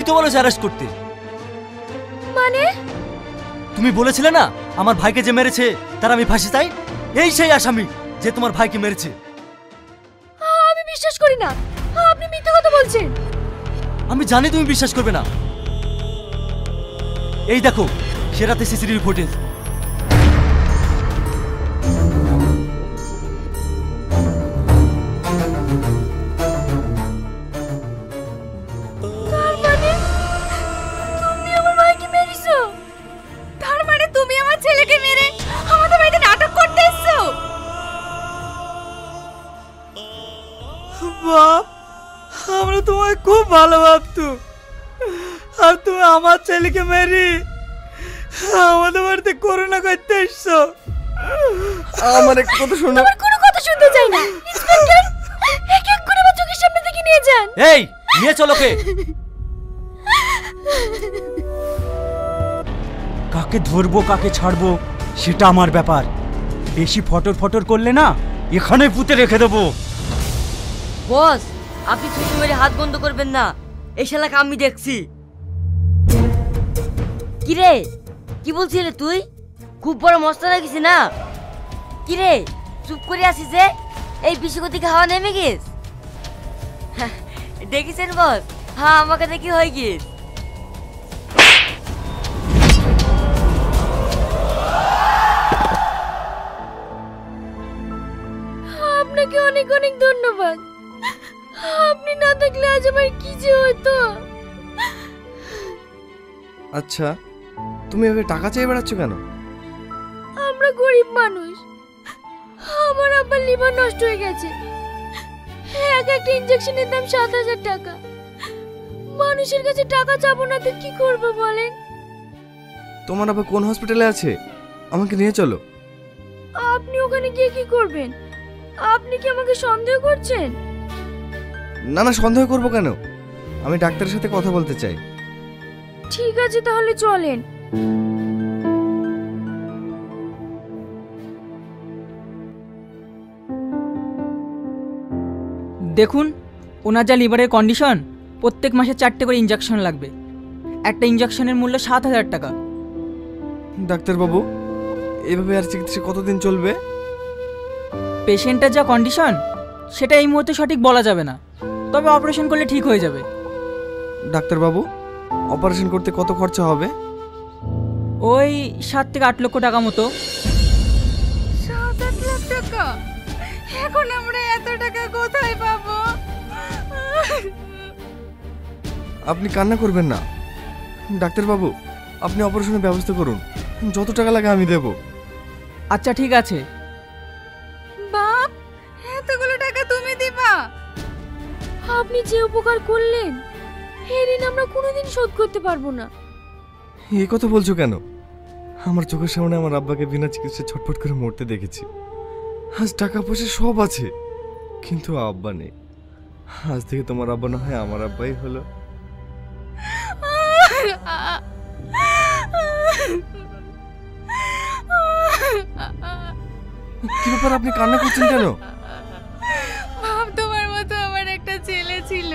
তো বলেছো অ্যারেস্ট করতে। মানে? তুমি বলেছিলে না আমার ভাইকে যে মেরেছে তার আমি ফাঁসি চাই। এই সেই আসামি যে তোমার ভাইকে মেরেছে। আমি বিশ্বাস করি না, আপনি মিথ্যা কথা বলছেন। আমি জানি তুমি বিশ্বাস করবে না। এই দেখো সে রাতে সিসিটিভি ফুটেজ। আমরা তোমায় খুব ভালো ভাবতো, আর তুমি আমার ছেলেকে মেরে আমাদের বাড়িতে করোনা করতে এসছো। আমার একটা কথা শোনো। আমার কোনো কথা শুনতে চাই না। ইন্সপেক্টর, এক এক করে আমার চোখের সামনে থেকে নিয়ে যান। এই নিয়ে চলো কে। কাকে ধরবো কাকে ছাড়বো সেটা আমার ব্যাপার। বেশি ফটর ফটর করলে না এখানে পুঁতে রেখে দেবো। বস, আপনি ছুটি মেরে হাত বন্ধ করবেন না, এই শালাকে আমি দেখছি। কি রে, কি বলছিলে তুই? খুব বড় মস্তা লাগিস না? কি রে চুপ করে আসিস যে? এই বিশ্বগতিকে হাওয়া নেমে গেছ? দেখেছেন বস, হ্যাঁ আমাকে দেখি হয়ে গিয়েছ। আপনাকে অনেক অনেক ধন্যবাদ। আপনি না থাকলে আজ আমার কি যে হতো। আচ্ছা, তুমি এভাবে টাকা চেয়ে বেড়াচ্ছ কেন? আমরা গরিব মানুষ, আমার আব্বার লিভার নষ্ট হয়ে গেছে। এক একটা ইনজেকশনের দাম 7,000 টাকা। মানুষের কাছে টাকা চাবো না তো কি করবো বলেন? তোমার আবার কোন হসপিটালে আছে? আমাকে নিয়ে চলো। আপনি ওখানে গিয়ে কি করবেন? আপনি কি আমাকে সন্দেহ করছেন? না না, সন্দেহ করবো কেন? আমি ডাক্তারের সাথে কথা বলতে চাই। ঠিক আছে তাহলে চলেন। দেখুন, ওনার যা লিভারের কন্ডিশন, প্রত্যেক মাসে 4টে করে ইঞ্জেকশন লাগবে। একটা ইঞ্জেকশনের মূল্য 7,000 টাকা। ডাক্তারবাবু, এভাবে আর চিকিৎসা কতদিন চলবে? পেশেন্টের যা কন্ডিশন সেটা এই মুহূর্তে সঠিক বলা যাবে না, তবে অপারেশন করলে ঠিক হয়ে যাবে। ডাক্তারবাবু, অপারেশন করতে কত খরচা হবে? ওই 7 থেকে 8 লক্ষ টাকা মতো। 7-8 লাখ টাকা? এখন আমরা এত টাকা কোথায় পাবো? আপনি কান্না করবেন না। ডাক্তারবাবু, আপনি অপারেশনের ব্যবস্থা করুন, যত টাকা লাগে আমি দেব। আচ্ছা ঠিক আছে। বাপ, এতগুলো টাকা তুমি দিবা? আপনি যে উপকার করলেন এর ঋণ আমরা কোনোদিন শোধ করতে পারবো না। এই কথা বলছো কেন? আমার চোখের সামনে আমার আব্বাকে বিনা চিকিৎসায় ছটফট করে মরতে দেখেছি। আজ টাকা পয়সা সব আছে, কিন্তু আব্বা নেই। আজ থেকে তোমার আব্বা না হয় আমার আব্বাই হলো। কি ব্যাপার, আপনি কান্না করছেন কেন? বাপ, তোমার মতো আমার একটা ছেলে ছিল।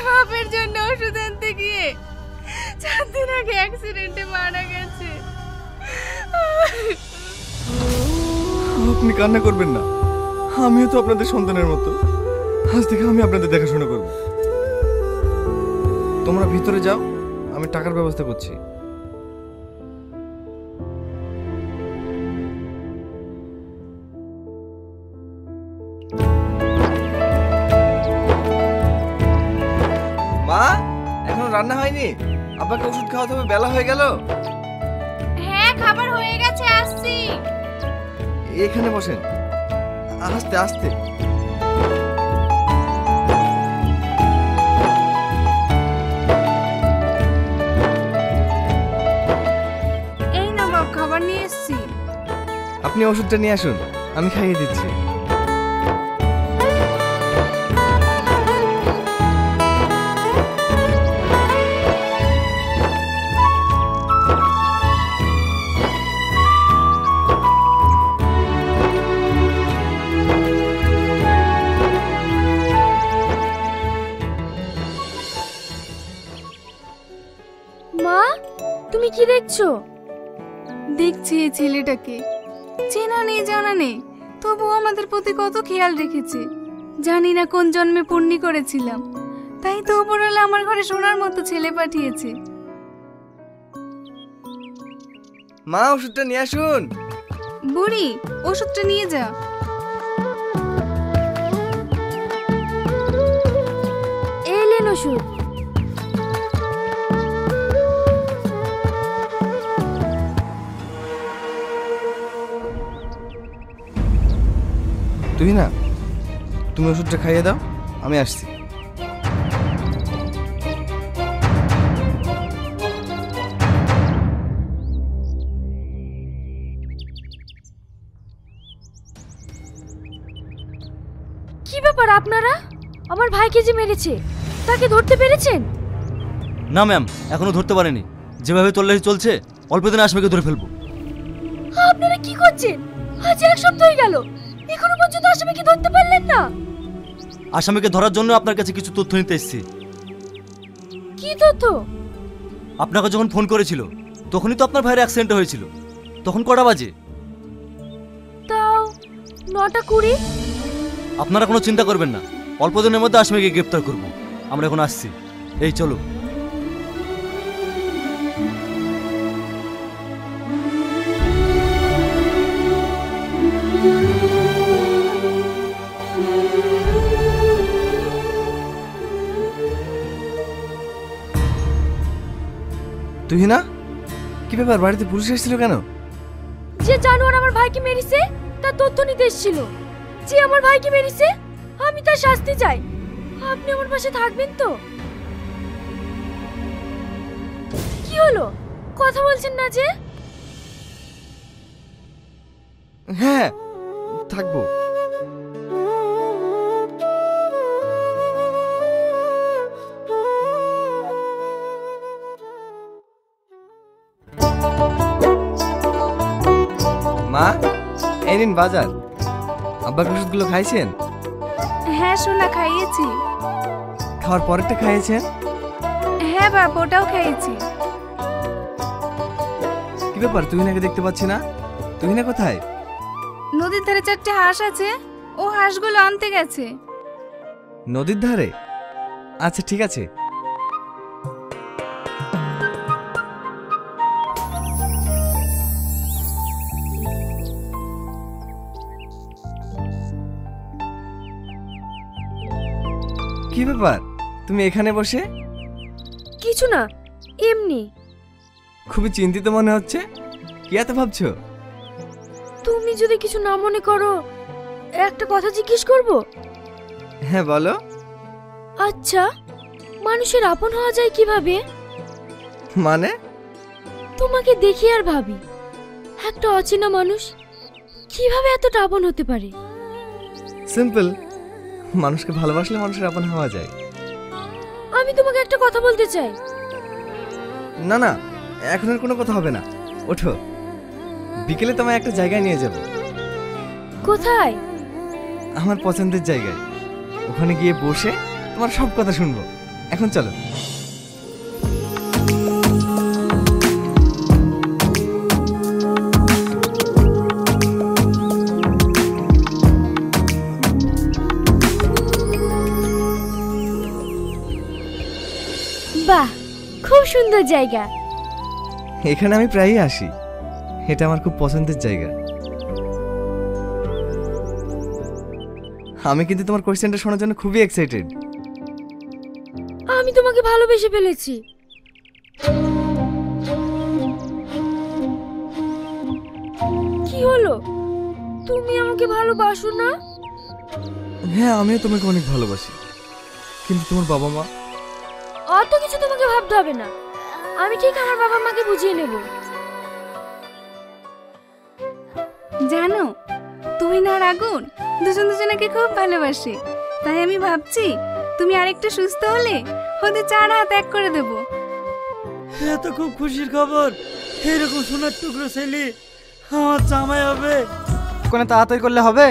বাপের জন্য ওষুধ আনতে গিয়ে 4 দিন আগে অ্যাক্সিডেন্টে মারা গেছে। আপনি কান্না করবেন না, আমিও তো আপনাদের সন্তানের মতো। আজ থেকে আমি আপনাদের দেখাশোনা করব। তোমরা ভিতরে যাও, আমি টাকার ব্যবস্থা করছি। মা, এখনো রান্না হয়নি? আব্বাকে ওষুধ খাওয়াতে হবে, বেলা হয়ে গেল। হ্যাঁ, খাবার হয়ে গেছে, আসছি। এখানে বসেন, আস্তে আস্তে। এই না বাপ, খাবার নিয়ে এসেছি। আপনি ওষুধটা নিয়ে আসুন, আমি খাইয়ে দিচ্ছি। মা, তুমি কি দেখছো? দেখছি এই ছেলেটাকে, চেনা নেই জানা নেই, তবু আমাদের প্রতি কত খেয়াল রেখেছে। জানি না কোন জন্মে পুণ্যি করেছিলাম, তাই তো উপরওয়ালা আমার ঘরে সোনার মতো ছেলে পাঠিয়েছে। মা ওষুধটা নিয়ে আসুন। বুড়ি, ওষুধটা নিয়ে যা। এলেন ওষুধ। তুই না, তুমি ওষুধটা খাইয়ে দাও, আমি আসছি। কি ব্যাপার আপনারা? আমার ভাইকে যে মেরেছে তাকে ধরতে পেরেছেন? না ম্যাম, এখনো ধরতে পারেনি। যেভাবে তল্লাশি চলছে অল্প দিনে আসামিকে ধরে ফেলবো। আপনারা কি করছেন? আজ এক সপ্তাহ হয়ে গেল, এখনো পর্যন্ত আসামিকে ধরতে পারলেন না। আসামিকে ধরার জন্য আপনার কাছে কিছু তথ্য নিতে এসেছি। কি তথ্য? আপনাকে যখন ফোন করেছিল তখনই তো আপনার ভাইয়ের অ্যাক্সিডেন্ট হয়েছিল। তখন কটা বাজে? তাও 9:20। আপনারা কোনো চিন্তা করবেন না, অল্প দিনের মধ্যে আসামিকে গ্রেপ্তার করব। আমরা এখন আসছি, এই চলো। তুই না, কি ব্যাপার, বাড়িতে পুলিশ এসেছিল কেন? যে জানোয়ার আমার ভাইকে মেরেছে তার তথ্য নিতে এসেছিল। যে আমার ভাইকে মেরেছে আমি তার শাস্তি চাই। আপনি আমার পাশে থাকবেন তো? কি হলো, কথা বলছেন না যে? হ্যাঁ, থাকবো। মা, এই নিন বাজার। আব্বার ওষুধগুলো খাইছেন? হ্যাঁ সোনা, খাইয়েছি। খাওয়ার পরেরটা খাইয়েছেন? হ্যাঁ বাপ, ওটাও খাইয়েছি। কি ব্যাপার, তুই নাকি দেখতে পাচ্ছি না? তুই না কোথায়? নদীর ধারে 4টে হাঁস আছে, ও হাঁসগুলো আনতে গেছে। নদীর ধারে? আচ্ছা ঠিক আছে। কি ব্যাপার, তুমি এখানে বসে? কিছু না, এমনি। খুবই চিন্তিত মনে হচ্ছে, কি এত ভাবছো? তুমি যদি কিছু না মনে করো একটা কথা জিজ্ঞেস করব? হ্যাঁ বলো। আচ্ছা, মানুষের আপন হওয়া যায় কিভাবে? মানে? তোমাকে দেখি আর ভাবি, একটা অচেনা মানুষ কিভাবে এতটা আপন হতে পারে? সিম্পল, মানুষকে ভালোবাসলে মানুষের আপন হওয়া যায়। আমি তোমাকে একটা কথা বলতে চাই। না না, এখন আর কোনো কথা হবে না, ওঠো। বিকেলে তোমায় একটা জায়গায় নিয়ে যাব। কোথায়? আমার পছন্দের জায়গায়। ওখানে গিয়ে বসে তোমার সব কথা শুনবো। এখন চলো। বাহ, খুব সুন্দর জায়গা। এখানে আমি প্রায়ই আসি, এটা আমার খুব পছন্দের জায়গা। আমি কিন্তু তোমার কোয়েশ্চেনটা শোনার জন্য খুবই এক্সাইটেড। আমি তোমাকে ভালোবেসে ফেলেছি। কি হলো, তুমি আমাকে ভালোবাসো না? হ্যাঁ, আমিও তোমাকে অনেক ভালোবাসি, কিন্তু তোমার বাবা মা। অত কিছু তোমাকে ভাবতে হবে না, আমি ঠিক আমার বাবা মাকে বুঝিয়ে নেব। জানো, তুই না আর আগুন দুজন দুজনকে খুব ভালোবাসে। তাই আমি ভাবছি তুমি আরেকটু সুস্থ হলে ওদের 4 হাত এক করে দেব। এ তো খুব খুশির খবর। এরকম সোনার টুকরো ছেলে আমার জামাই হবে। কোনো তাড়াতাড়ি করলে হবে?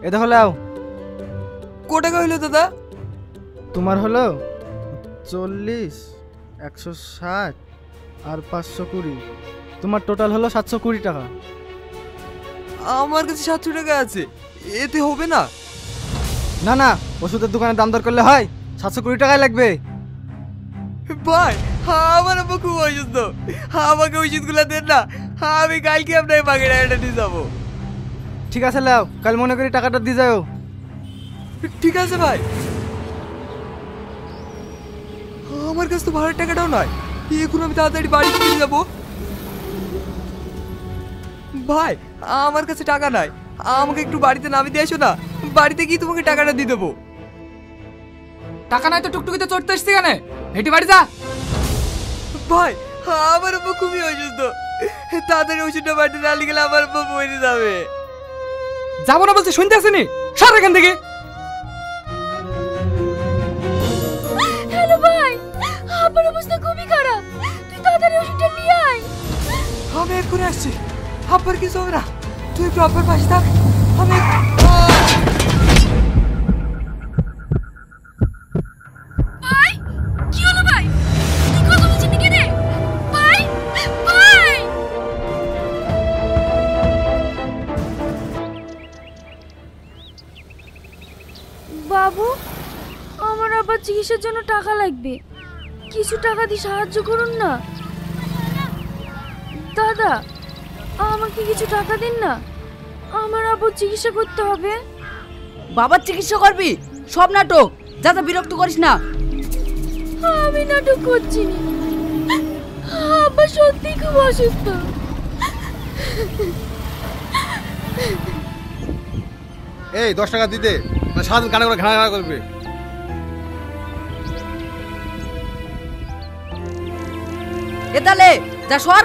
এ দেখো লাও। কত টাকা হইলো দাদা? তোমার হলো 40, 160, আর 520, তোমার টোটাল হলো 720 টাকা। আমার কাছে 700 টাকা আছে, এতে হবে না? না না, ওষুধের দোকানে দাম দর করলে হয়, 720 টাকাই লাগবে। ভাই আমার আব্বা খুব অসুস্থ, আমাকে ওষুধগুলো দেন না, আমি কালকে আপনাকে বাকি টাকাটা দিয়ে যাবো। ঠিক আছে লাও, কাল মনে করি টাকাটা দিয়ে যাও। ঠিক আছে ভাই। আমার কাছে তো ভাড়ার টাকাটাও নয়, এখন আমি তাড়াতাড়ি বাড়ি ফিরে যাবো। ভাই আমার কাছে টাকা নাই, আমাকে একটু বাড়িতে নামিয়ে দিয়ে এসো না, বাড়িতে গিয়ে তোমাকে টাকাটা দিয়ে দেবো। টাকা নাই তো টুকটুকিতে চড়তে এসছি কেন? হেঁটে বাড়ি যা। ভাই আমার আব্বা খুবই অসুস্থ, তাড়াতাড়ি ওষুধটা বাড়িতে না গেলে আমার আব্বা মরে যাবে। যাবো না বলছে, শুনতে আসেনি? সর এখান থেকে। হ্যালো ভাই, আমার অবস্থা খুবই খারাপ, তুই তাড়াতাড়ি ওষুধটা নিয়ে আয়। আমি এক্ষুনি আসছি, আব্বার কিছু হবে না, তুই একটু আব্বার পাশে থাক। আমি ভাই, কি হলো ভাই? তুই কথা বলছিস নাকি রে? ভাই, ভাই। বাবু, আমার আবার চিকিৎসার জন্য টাকা লাগবে, কিছু টাকা দিয়ে সাহায্য করুন না। দাদা, আমাকে কিছু টাকা দিন না, আমার আবার চিকিৎসা করতে হবে। বাবার চিকিৎসা করবি? সব নাটক, যা যা, বিরক্ত করিস না। আমি নাটক করছি না, আব্বা সত্যি খুব অসুস্থ। এই 10 টাকা দিতে, না সারাদিন কানে করে ঘাড়া করবে। এ তালে যা সর।